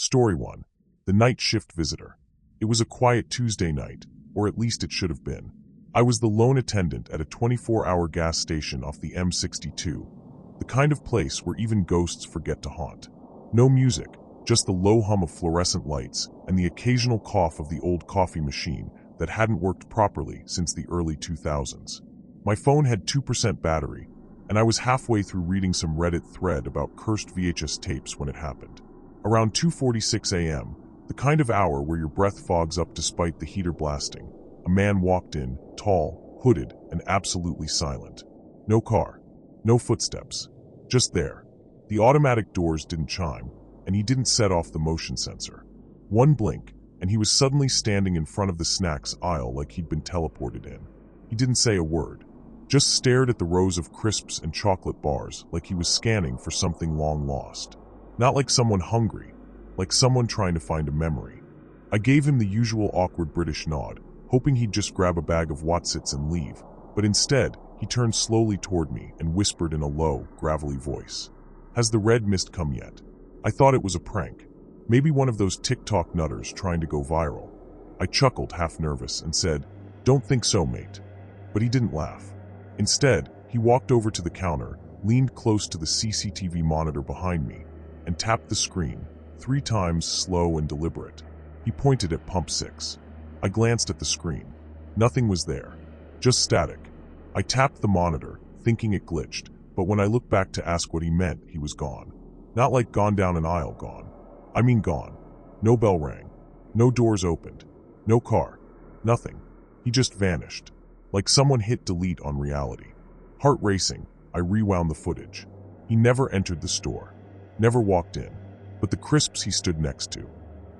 Story 1. The Night Shift Visitor. It was a quiet Tuesday night, or at least it should have been. I was the lone attendant at a 24-hour gas station off the M62, the kind of place where even ghosts forget to haunt. No music, just the low hum of fluorescent lights and the occasional cough of the old coffee machine that hadn't worked properly since the early 2000s. My phone had 2% battery, and I was halfway through reading some Reddit thread about cursed VHS tapes when it happened. Around 2:46 a.m., the kind of hour where your breath fogs up despite the heater blasting, a man walked in, tall, hooded, and absolutely silent. No car. No footsteps. Just there. The automatic doors didn't chime, and he didn't set off the motion sensor. One blink, and he was suddenly standing in front of the snacks aisle like he'd been teleported in. He didn't say a word, just stared at the rows of crisps and chocolate bars like he was scanning for something long lost. Not like someone hungry, like someone trying to find a memory. I gave him the usual awkward British nod, hoping he'd just grab a bag of Wotsits and leave, but instead, he turned slowly toward me and whispered in a low, gravelly voice. "Has the red mist come yet?" I thought it was a prank. Maybe one of those TikTok nutters trying to go viral. I chuckled, half nervous, and said, "Don't think so, mate." But he didn't laugh. Instead, he walked over to the counter, leaned close to the CCTV monitor behind me, and tapped the screen, 3 times, slow and deliberate. He pointed at pump 6. I glanced at the screen. Nothing was there. Just static. I tapped the monitor, thinking it glitched, but when I looked back to ask what he meant, he was gone. Not like gone down an aisle gone. I mean gone. No bell rang. No doors opened. No car. Nothing. He just vanished. Like someone hit delete on reality. Heart racing, I rewound the footage. He never entered the store. Never walked in. But the crisps he stood next to.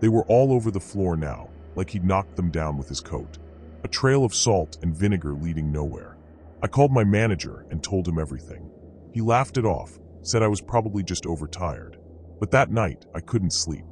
They were all over the floor now, like he'd knocked them down with his coat. A trail of salt and vinegar leading nowhere. I called my manager and told him everything. He laughed it off, said I was probably just overtired. But that night, I couldn't sleep.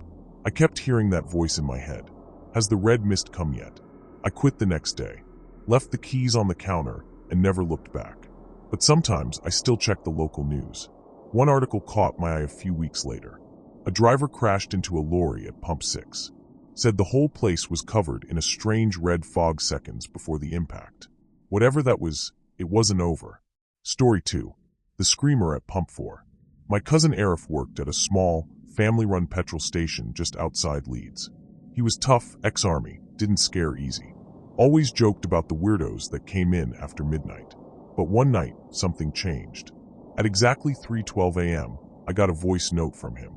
I kept hearing that voice in my head. Has the red mist come yet? I quit the next day. Left the keys on the counter and never looked back. But sometimes I still check the local news. One article caught my eye a few weeks later. A driver crashed into a lorry at pump 6. Said the whole place was covered in a strange red fog seconds before the impact. Whatever that was, it wasn't over. Story 2. The Screamer at pump 4. My cousin Arif worked at a small, family-run petrol station just outside Leeds. He was tough, ex-army, didn't scare easy. Always joked about the weirdos that came in after midnight. But one night, something changed. At exactly 3:12 a.m., I got a voice note from him.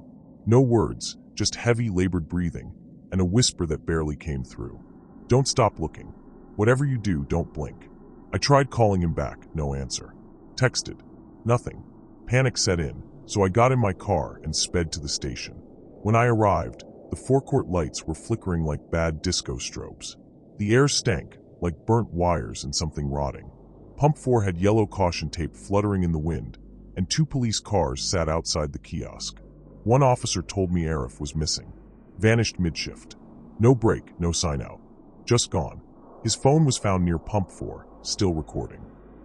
No words, just heavy, labored breathing, and a whisper that barely came through. "Don't stop looking. Whatever you do, don't blink." I tried calling him back, no answer. Texted. Nothing. Panic set in, so I got in my car and sped to the station. When I arrived, the forecourt lights were flickering like bad disco strobes. The air stank, like burnt wires and something rotting. Pump 4 had yellow caution tape fluttering in the wind, and 2 police cars sat outside the kiosk. One officer told me Arif was missing. Vanished mid-shift. No break, no sign out. Just gone. His phone was found near pump 4, still recording.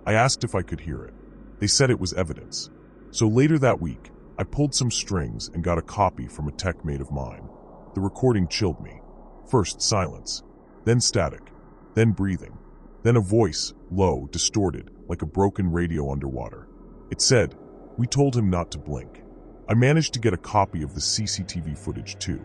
I asked if I could hear it. They said it was evidence. So later that week, I pulled some strings and got a copy from a tech mate of mine. The recording chilled me. First silence, then static, then breathing, then a voice, low, distorted, like a broken radio underwater. It said, "We told him not to blink." I managed to get a copy of the CCTV footage too.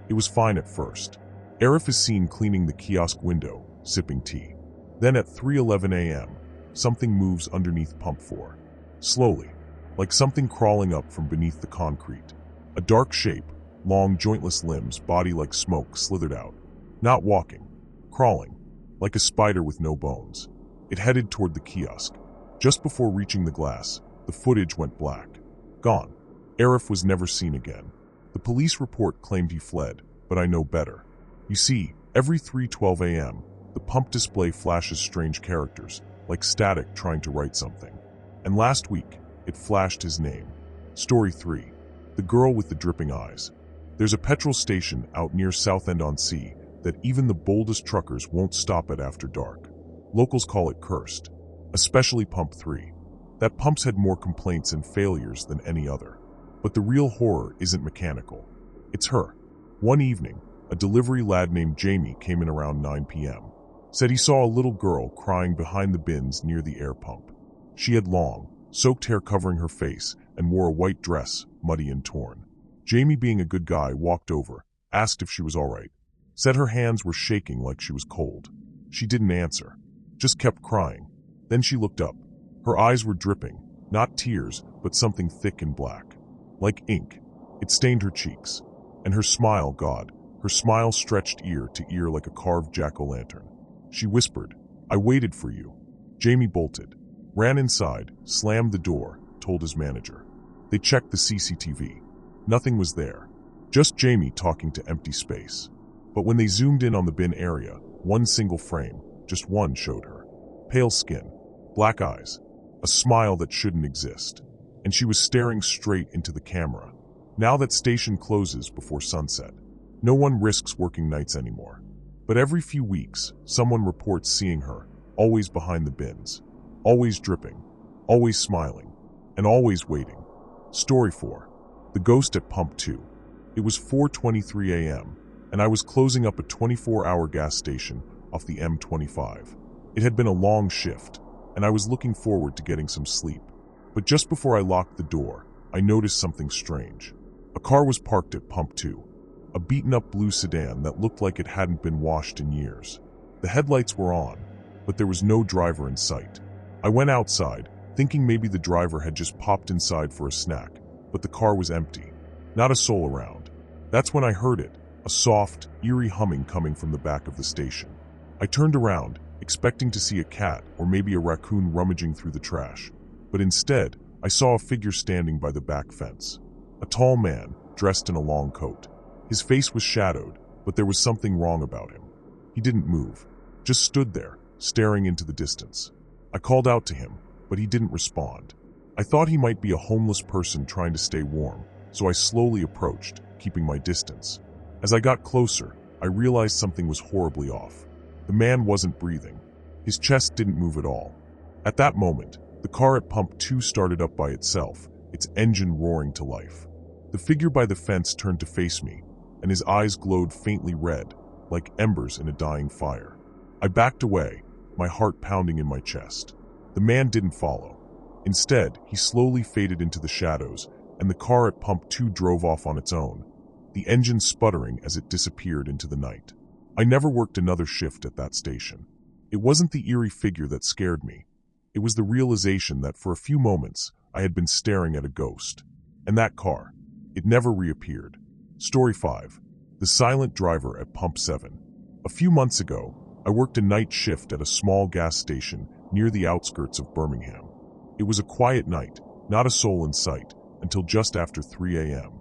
It was fine at first. Arif is seen cleaning the kiosk window, sipping tea. Then at 3:11 a.m., something moves underneath pump 4. Slowly, like something crawling up from beneath the concrete. A dark shape, long jointless limbs, body like smoke slithered out. Not walking, crawling, like a spider with no bones. It headed toward the kiosk. Just before reaching the glass, the footage went black. Gone. Arif was never seen again. The police report claimed he fled, but I know better. You see, every 3:12 a.m., the pump display flashes strange characters, like static trying to write something. And last week, it flashed his name. Story 3. The Girl with the Dripping Eyes. There's a petrol station out near Southend-on-Sea that even the boldest truckers won't stop at after dark. Locals call it cursed, especially pump 3. That pump's had more complaints and failures than any other. But the real horror isn't mechanical. It's her. One evening, a delivery lad named Jamie came in around 9 p.m. Said he saw a little girl crying behind the bins near the air pump. She had long, soaked hair covering her face and wore a white dress, muddy and torn. Jamie, being a good guy, walked over, asked if she was all right. Said her hands were shaking like she was cold. She didn't answer, just kept crying. Then she looked up. Her eyes were dripping, not tears, but something thick and black. Like ink. It stained her cheeks. And her smile, God, her smile stretched ear to ear like a carved jack-o'-lantern. She whispered, "I waited for you." Jamie bolted, ran inside, slammed the door, told his manager. They checked the CCTV. Nothing was there. Just Jamie talking to empty space. But when they zoomed in on the bin area, one single frame, just one, showed her. Pale skin, black eyes, a smile that shouldn't exist. And she was staring straight into the camera. Now that station closes before sunset. No one risks working nights anymore. But every few weeks, someone reports seeing her, always behind the bins, always dripping, always smiling, and always waiting. Story 4. The Ghost at Pump 2. It was 4:23 a.m., and I was closing up a 24-hour gas station off the M25. It had been a long shift, and I was looking forward to getting some sleep. But just before I locked the door, I noticed something strange. A car was parked at Pump 2. A beaten-up blue sedan that looked like it hadn't been washed in years. The headlights were on, but there was no driver in sight. I went outside, thinking maybe the driver had just popped inside for a snack, but the car was empty. Not a soul around. That's when I heard it, a soft, eerie humming coming from the back of the station. I turned around, expecting to see a cat or maybe a raccoon rummaging through the trash. But instead, I saw a figure standing by the back fence. A tall man, dressed in a long coat. His face was shadowed, but there was something wrong about him. He didn't move, just stood there, staring into the distance. I called out to him, but he didn't respond. I thought he might be a homeless person trying to stay warm, so I slowly approached, keeping my distance. As I got closer, I realized something was horribly off. The man wasn't breathing. His chest didn't move at all. At that moment, the car at Pump 2 started up by itself, its engine roaring to life. The figure by the fence turned to face me, and his eyes glowed faintly red, like embers in a dying fire. I backed away, my heart pounding in my chest. The man didn't follow. Instead, he slowly faded into the shadows, and the car at Pump 2 drove off on its own, the engine sputtering as it disappeared into the night. I never worked another shift at that station. It wasn't the eerie figure that scared me. It was the realization that for a few moments, I had been staring at a ghost. And that car, it never reappeared. Story 5. The Silent Driver at Pump 7. A few months ago, I worked a night shift at a small gas station near the outskirts of Birmingham. It was a quiet night, not a soul in sight, until just after 3 a.m.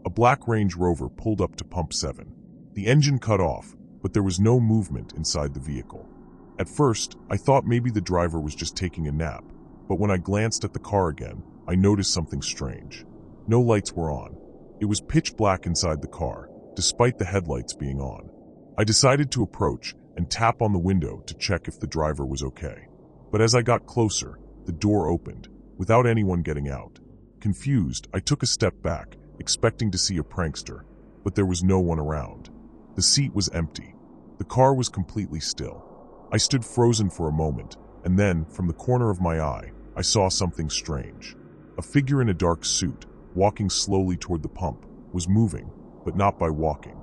A black Range Rover pulled up to Pump 7. The engine cut off, but there was no movement inside the vehicle. At first, I thought maybe the driver was just taking a nap, but when I glanced at the car again, I noticed something strange. No lights were on. It was pitch black inside the car, despite the headlights being on. I decided to approach and tap on the window to check if the driver was okay. But as I got closer, the door opened, without anyone getting out. Confused, I took a step back, expecting to see a prankster, but there was no one around. The seat was empty. The car was completely still. I stood frozen for a moment, and then, from the corner of my eye, I saw something strange. A figure in a dark suit, walking slowly toward the pump, was moving, but not by walking.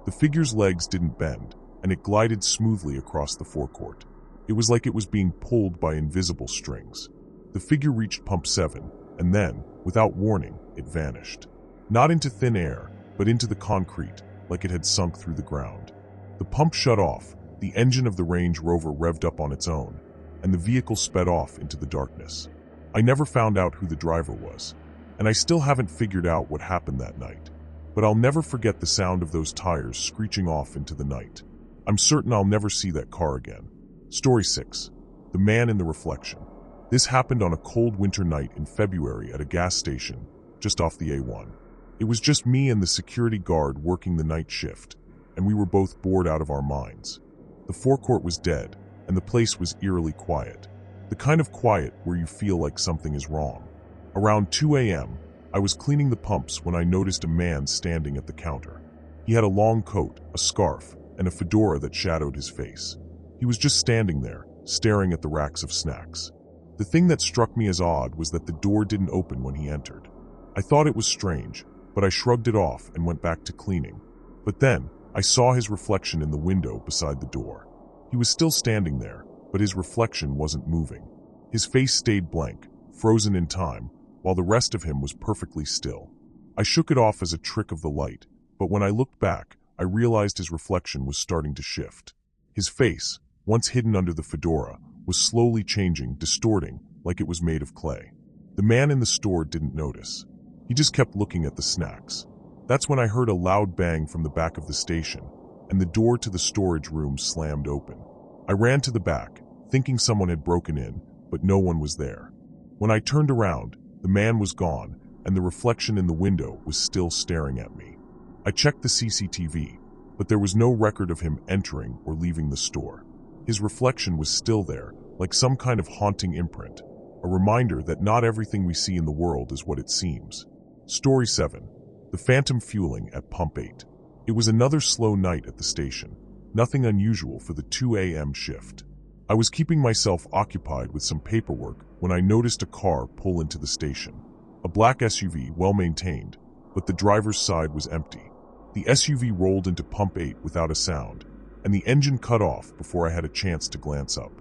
The figure's legs didn't bend, and it glided smoothly across the forecourt. It was like it was being pulled by invisible strings. The figure reached Pump 7, and then, without warning, it vanished. Not into thin air, but into the concrete, like it had sunk through the ground. The pump shut off, the engine of the Range Rover revved up on its own, and the vehicle sped off into the darkness. I never found out who the driver was, and I still haven't figured out what happened that night. But I'll never forget the sound of those tires screeching off into the night. I'm certain I'll never see that car again. Story 6. The Man in the Reflection. This happened on a cold winter night in February at a gas station, just off the A1. It was just me and the security guard working the night shift, and we were both bored out of our minds. The forecourt was dead, and the place was eerily quiet. The kind of quiet where you feel like something is wrong. Around 2 a.m., I was cleaning the pumps when I noticed a man standing at the counter. He had a long coat, a scarf, and a fedora that shadowed his face. He was just standing there, staring at the racks of snacks. The thing that struck me as odd was that the door didn't open when he entered. I thought it was strange, but I shrugged it off and went back to cleaning. But then, I saw his reflection in the window beside the door. He was still standing there, but his reflection wasn't moving. His face stayed blank, frozen in time, while the rest of him was perfectly still. I shook it off as a trick of the light, but when I looked back, I realized his reflection was starting to shift. His face, once hidden under the fedora, was slowly changing, distorting, like it was made of clay. The man in the store didn't notice. He just kept looking at the snacks. That's when I heard a loud bang from the back of the station, and the door to the storage room slammed open. I ran to the back, thinking someone had broken in, but no one was there. When I turned around, the man was gone, and the reflection in the window was still staring at me. I checked the CCTV, but there was no record of him entering or leaving the store. His reflection was still there, like some kind of haunting imprint, a reminder that not everything we see in the world is what it seems. Story 7. The Phantom Fueling at Pump 8. It was another slow night at the station, nothing unusual for the 2 a.m. shift. I was keeping myself occupied with some paperwork when I noticed a car pull into the station. A black SUV, well-maintained, but the driver's side was empty. The SUV rolled into Pump 8 without a sound, and the engine cut off before I had a chance to glance up.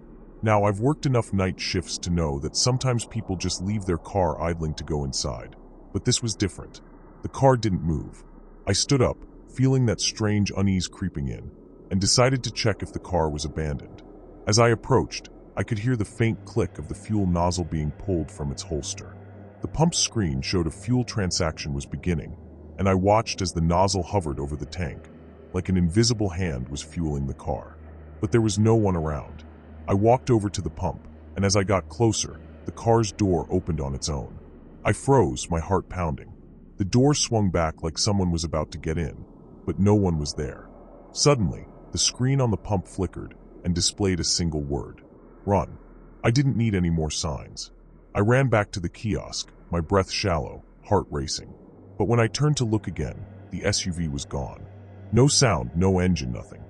Now, I've worked enough night shifts to know that sometimes people just leave their car idling to go inside, but this was different. The car didn't move. I stood up, feeling that strange unease creeping in, and decided to check if the car was abandoned. As I approached, I could hear the faint click of the fuel nozzle being pulled from its holster. The pump screen showed a fuel transaction was beginning, and I watched as the nozzle hovered over the tank, like an invisible hand was fueling the car. But there was no one around. I walked over to the pump, and as I got closer, the car's door opened on its own. I froze, my heart pounding. The door swung back like someone was about to get in, but no one was there. Suddenly, the screen on the pump flickered and displayed a single word: run. I didn't need any more signs. I ran back to the kiosk, my breath shallow, heart racing. But when I turned to look again, the SUV was gone. No sound, no engine, nothing.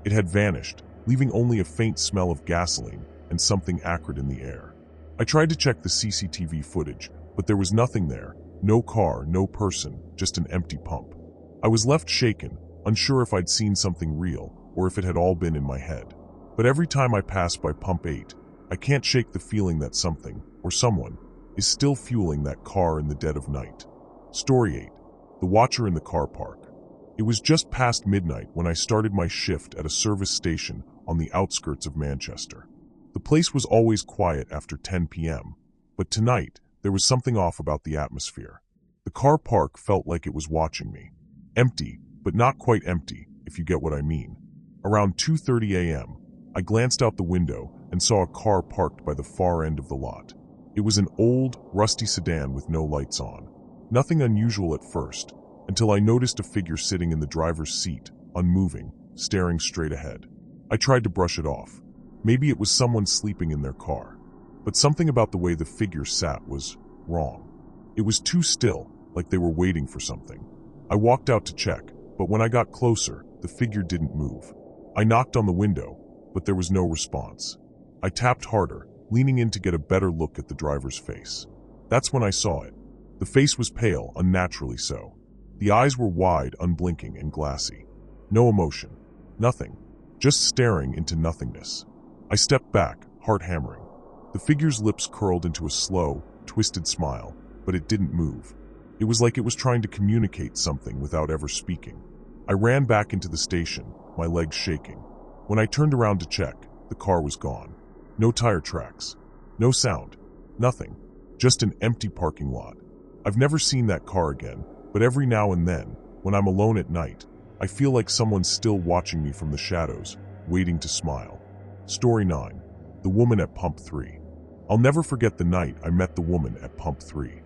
It had vanished, leaving only a faint smell of gasoline and something acrid in the air. I tried to check the CCTV footage, but there was nothing there. No car, no person, just an empty pump. I was left shaken, unsure if I'd seen something real or if it had all been in my head. But every time I pass by Pump 8, I can't shake the feeling that something, or someone, is still fueling that car in the dead of night. Story 8. The Watcher in the Car Park. It was just past midnight when I started my shift at a service station on the outskirts of Manchester. The place was always quiet after 10 p.m., but tonight there was something off about the atmosphere. The car park felt like it was watching me. Empty, but not quite empty, if you get what I mean. Around 2:30 a.m., I glanced out the window and saw a car parked by the far end of the lot. It was an old, rusty sedan with no lights on. Nothing unusual at first, until I noticed a figure sitting in the driver's seat, unmoving, staring straight ahead. I tried to brush it off. Maybe it was someone sleeping in their car. But something about the way the figure sat was wrong. It was too still, like they were waiting for something. I walked out to check, but when I got closer, the figure didn't move. I knocked on the window, but there was no response. I tapped harder, leaning in to get a better look at the driver's face. That's when I saw it. The face was pale, unnaturally so. The eyes were wide, unblinking, and glassy. No emotion. Nothing. Just staring into nothingness. I stepped back, heart hammering. The figure's lips curled into a slow, twisted smile, but it didn't move. It was like it was trying to communicate something without ever speaking. I ran back into the station, my legs shaking. When I turned around to check, the car was gone. No tire tracks. No sound. Nothing. Just an empty parking lot. I've never seen that car again, but every now and then, when I'm alone at night, I feel like someone's still watching me from the shadows, waiting to smile. Story 9. The Woman at Pump 3. I'll never forget the night I met the woman at Pump 3.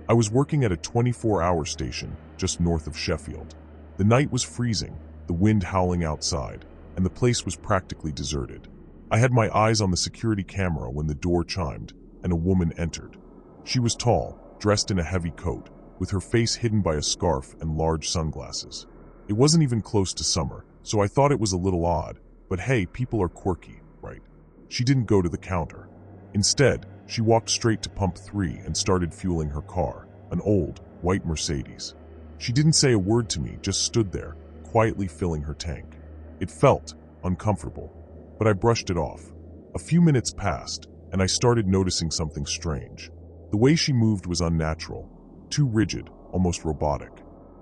I was working at a 24-hour station just north of Sheffield. The night was freezing, the wind howling outside, and the place was practically deserted. I had my eyes on the security camera when the door chimed, and a woman entered. She was tall, dressed in a heavy coat, with her face hidden by a scarf and large sunglasses. It wasn't even close to summer, so I thought it was a little odd, but hey, people are quirky, right? She didn't go to the counter. Instead, she walked straight to pump 3 and started fueling her car, an old, white Mercedes. She didn't say a word to me, just stood there, quietly filling her tank. It felt uncomfortable, but I brushed it off. A few minutes passed, and I started noticing something strange. The way she moved was unnatural, too rigid, almost robotic.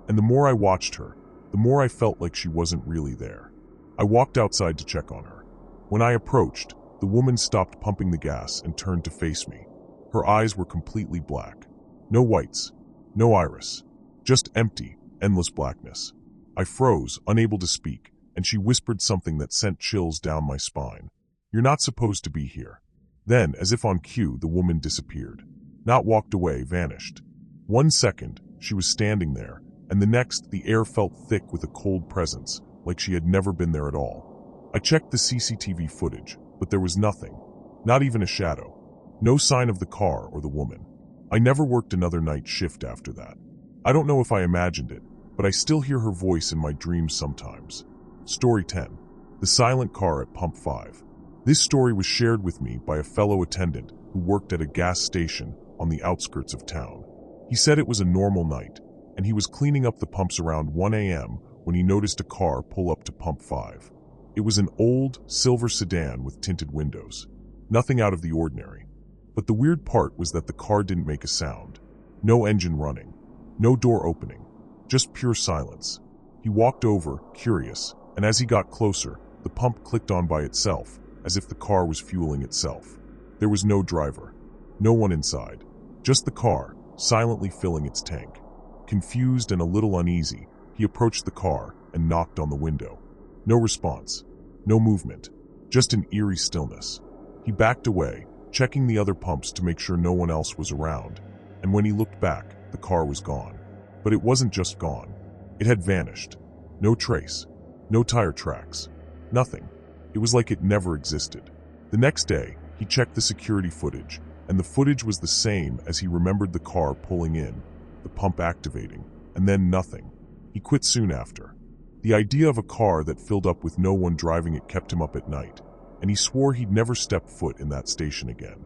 And the more I watched her, the more I felt like she wasn't really there. I walked outside to check on her. When I approached, the woman stopped pumping the gas and turned to face me. Her eyes were completely black. No whites, no iris, just empty, endless blackness. I froze, unable to speak, and she whispered something that sent chills down my spine. "You're not supposed to be here." Then, as if on cue, the woman disappeared. Not walked away, vanished. 1 second, she was standing there, and the next, the air felt thick with a cold presence, like she had never been there at all. I checked the CCTV footage, but there was nothing. Not even a shadow. No sign of the car or the woman. I never worked another night shift after that. I don't know if I imagined it, but I still hear her voice in my dreams sometimes. Story 10. The silent car at pump 5. This story was shared with me by a fellow attendant who worked at a gas station on the outskirts of town. He said it was a normal night, and he was cleaning up the pumps around 1 a.m. when he noticed a car pull up to pump 5. It was an old, silver sedan with tinted windows. Nothing out of the ordinary. But the weird part was that the car didn't make a sound. No engine running. No door opening. Just pure silence. He walked over, curious, and as he got closer, the pump clicked on by itself, as if the car was fueling itself. There was no driver. No one inside. Just the car, silently filling its tank. Confused and a little uneasy, he approached the car and knocked on the window. No response. No movement. Just an eerie stillness. He backed away, checking the other pumps to make sure no one else was around, and when he looked back, the car was gone. But it wasn't just gone. It had vanished. No trace. No tire tracks. Nothing. It was like it never existed. The next day, he checked the security footage, and the footage was the same as he remembered the car pulling in, the pump activating, and then nothing. He quit soon after. The idea of a car that filled up with no one driving it kept him up at night, and he swore he'd never step foot in that station again.